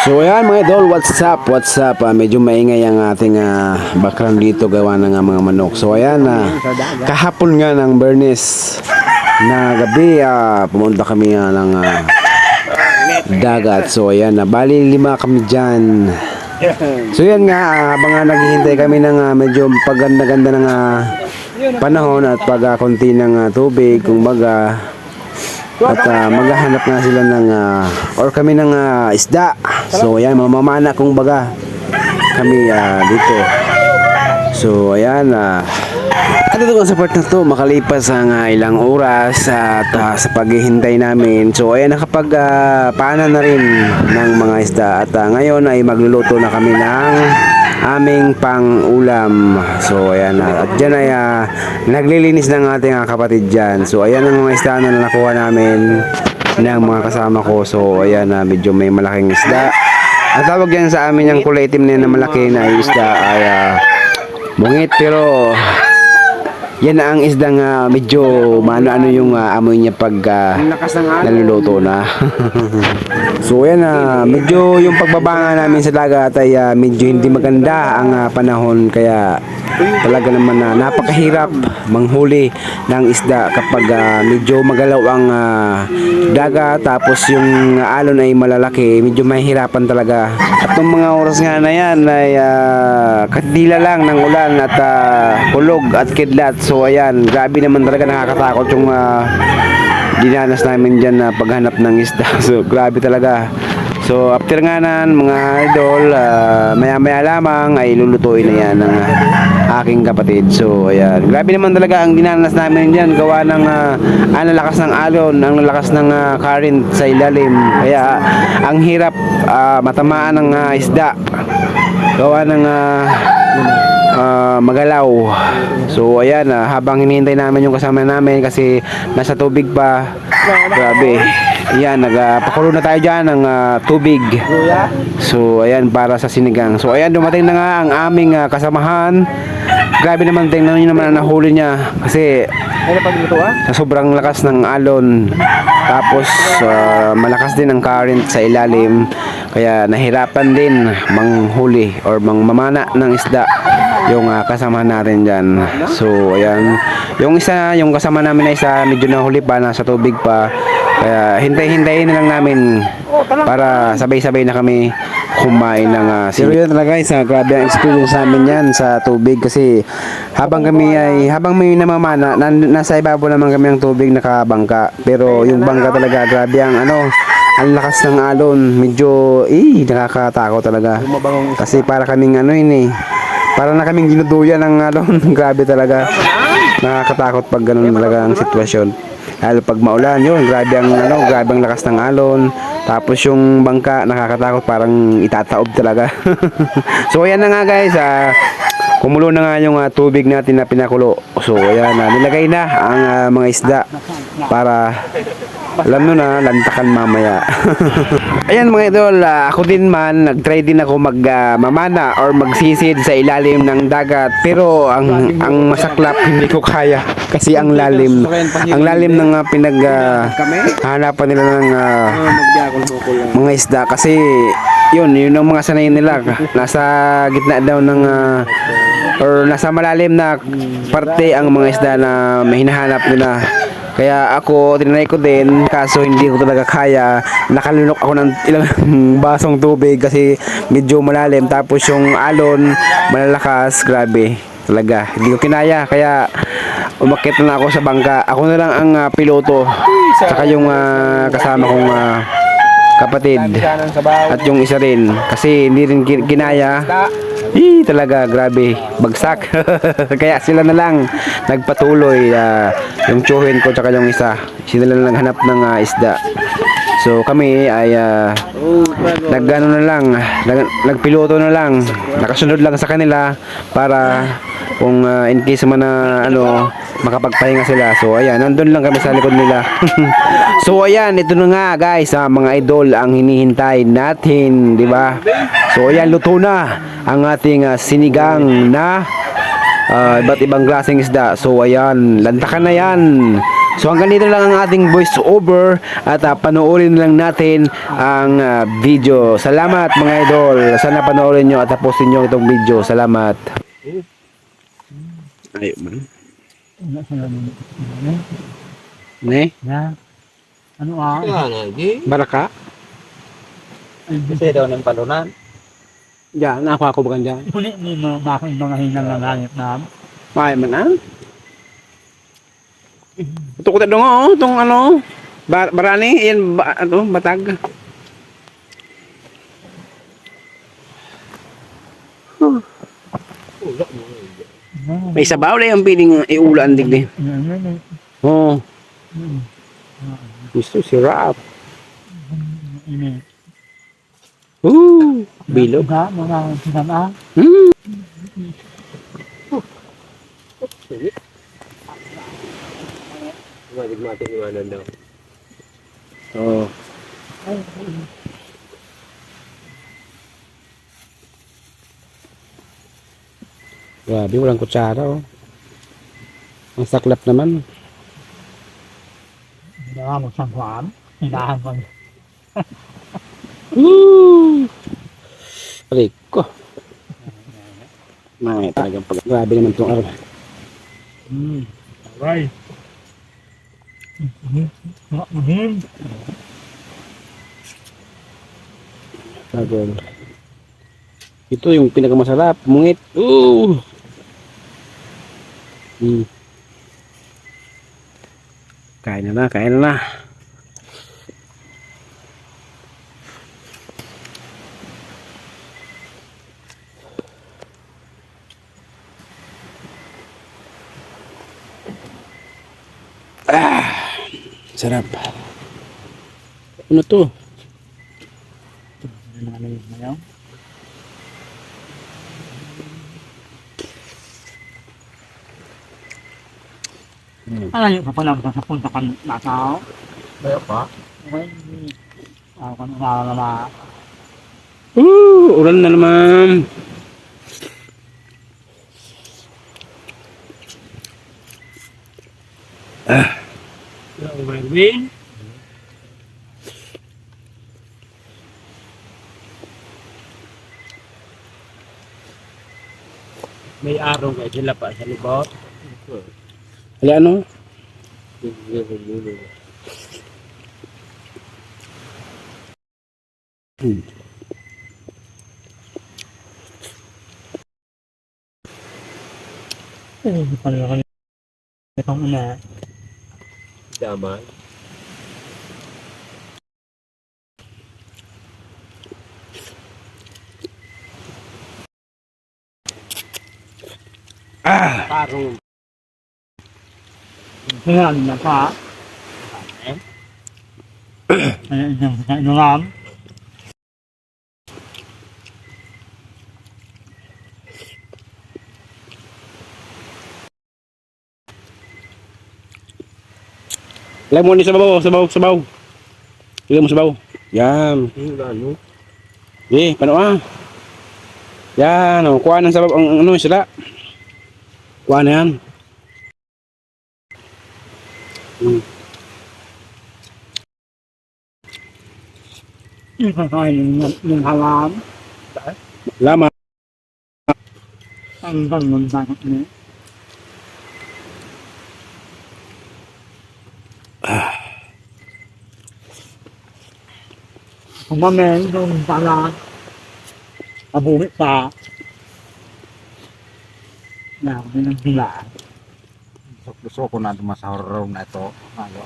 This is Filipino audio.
So ayan mga idol, what's up? Medyo maingay ang ating background dito gawa ng mga manok. So ayan, kahapon nga ng Bernes na gabi, pumunta kami ng dagat. So ayan, bali 5 kami dyan. So yan nga, habang naghihintay kami ng medyo paganda-ganda ng panahon at pag konti ng tubig, kumbaga, at maghahanap nga sila ng or kami ng isda. So ayan, mamamana kung baga kami dito. So ayan, at ito ang support na to makalipas ang ilang oras at sa paghihintay namin. So ayan, nakapag paanan na rin ng mga isda at ngayon ay magluluto na kami ng aming pang-ulam. So ayan, at dyan ay naglilinis ng ating kapatid dyan. So ayan ang mga isda na nakuha namin ng mga kasama ko. So ayan, medyo may malaking isda. Ang tawag yan sa amin yung kulay itim na malaki na isda ay bungit, pero yan ang isdang medyo ano yung amoy niya pag naluluto na. So yan, medyo yung pagbabanga namin sa dagat ay medyo hindi maganda ang panahon, kaya talaga naman napakahirap manghuli ng isda kapag medyo magalaw ang dagat, tapos yung alon ay malalaki, medyo mahihirapan talaga. At yung mga oras nga na yan ay katila lang ng ulan at kulog at kidlat. So ayan, grabe naman talaga, nakakatakot yung dinanas namin dyan na paghanap ng isda. So grabe talaga. So after nga nan mga idol, maya lamang ay lulutuin na yan ng aking kapatid. So ayan, grabe naman talaga ang dinanas namin dyan, gawa ng ang lalakas ng alon, ang lalakas ng current sa ilalim, kaya ang hirap matamaan ng isda, gawa ng magalaw. So ayan, habang hinihintay namin yung kasama namin kasi nasa tubig pa, grabe. Ayan, nagpakulo na tayo dyan ng tubig. So ayan, para sa sinigang. So ayan, dumating na nga ang aming kasamahan. Grabe naman, tingnan nyo naman ang nahuli niya kasi sa sobrang lakas ng alon, tapos malakas din ang current sa ilalim, kaya nahirapan din manghuli or mangmamana ng isda yung kasama natin dyan. So ayan, yung kasama namin na isa medyo nahuli pa, nasa tubig pa, kaya hintay-hintayin na lang namin para sabay-sabay na kami kumain ng pero yun talaga guys, grabe ang experience namin yan sa tubig, kasi habang may namamana, nasa ibabaw naman kami ng tubig, nakabangka, pero yung bangka talaga, grabe ang ang lakas ng alon, medyo nakakatakot talaga, kasi para kaming para na kaming dinuduyan ng alon. Grabe talaga, nakakatakot pag ganun talaga ang sitwasyon. Lalo pag maulan, yun, grabe ang lakas ng alon. Tapos yung bangka, nakakatakot, parang itataob talaga. So ayan na nga guys, kumulo na nga yung tubig natin na pinakulo. So ayan, nilagay na ang mga isda para alam nyo na, lantakan mamaya. Ayan mga idol, ako din man, nag-try din ako mamana or magsisid sa ilalim ng dagat, pero ang masaklap, hindi ko kaya kasi ang lalim ng hanapan nila ng mga isda, kasi yun ang mga sanay nila, nasa gitna daw ng or nasa malalim na parte ang mga isda na may hinahanap nila. Kaya ako, tinry ko din, kaso hindi ko talaga kaya. Nakalunok ako ng ilang basong tubig kasi medyo malalim. Tapos yung alon, malalakas, grabe. Talaga, hindi ko kinaya. Kaya umakyat na ako sa bangka. Ako na lang ang piloto. Saka yung kasama kong kapatid. At yung isa rin. Kasi hindi rin kinaya. Talaga, grabe, bagsak. Kaya sila na lang nagpatuloy, yung tsuhin ko tsaka yung isa, sila lang naghanap ng isda. So kami ay nagpiloto na lang, nakasunod lang sa kanila para kung in case man na makapagpahinga sila. So ayan, nandun lang kami sa likod nila. So ayan, ito na nga guys, mga idol, ang hinihintay natin, di ba? So ayan, luto na ang ating sinigang na iba't ibang klaseng isda. So ayan, lantakan na yan. So hanggang dito lang ang ating voice over at panoorin lang natin ang video. Salamat mga idol. Sana panoorin nyo at tapusin nyo itong video. Salamat. Ayun man. Ne? Ya. Ano ah? Baraka? Kasi daw ng palunan. Diyan, nakuha ko ba dyan? Kulit ni bakit mga hinang na langit na. May man ah. Ito ko tadong oh, itong ano, barani, yan, ano, batag. May sabaw na yung piling iulan digdi. Oh, gusto sirap. Ini. Bilog. Ga mga sinama. Matig-matig iwanan daw. Oh. Grabe, walang kutsara oh. Ang saklap naman. Mga magsangkuan. Hinahan ko. Aray ko. May talagang pag... Grabe naman itong araw. Alright. Tagol. Ito yung pinakamasarap. Mungit. Kain na na, kain na na. Sarap. Ano to? Ano yung kapalang sa punta kan Macau? Kaya pa? Okay. Ako kan umalala. Ulan na naman. Yung Merwin. May araw nga sila pa sa libot. Hali ano? Hindi pa naman itong ina. Damay. Parang Kaya na pa. Ay, yung inulam. Lemon sa babaw, sabaw. Ilagay mo sa babaw. Yan. yung ano. Paano ah? Yan, oh, kuha ng sabaw ang ano sila. Kuha na yan. Yung kakain yung halam. Lama. Ang ganun bakit niya. Kung mamen, yung pala, abumit pa. Na, may nang bila. Gusto ko na masaharaw na ito. Ano?